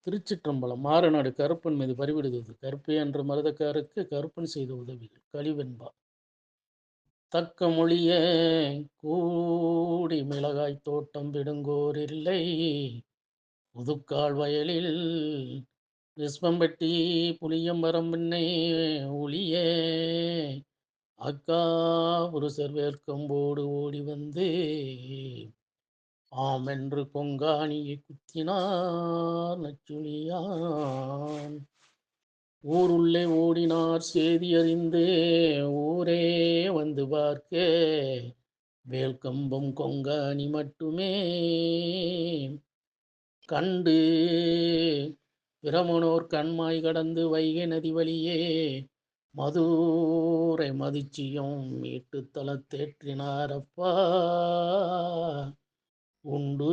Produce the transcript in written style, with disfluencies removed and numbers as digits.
திருச்சிற்றம்பலம். மாறநாடு கருப்பன் மீது பரிவிடுகிறது. கருப்பே என்ற மருதக்காருக்கு கருப்பன் செய்த உதவிகள். கலிவெண்பா. தக்க மொழிய கூடி மிளகாய் தோட்டம் விடுங்கோர் இல்லை. புதுக்கால் வயலில் விஸ்வம்பட்டி புளியம்பரம் பின்னை ஒளிய அக்கா புருஷர் வேர்க்கம்போடு ஓடி வந்து ஆமென்று கொங்காணியை குத்தினார் நச்சுளியான். ஊருள்ளே ஓடினார் சேதியறிந்து ஊரே வந்து பார்க்க வேல்கம்பம் கொங்காணி மட்டுமே கண்டு பிரமனோர் கண்மாய் கடந்து வைகை நதி வழியே மதுரை மதிச்சியும் மீட்டு தளத்தேற்றினார் அப்பா உண்டு.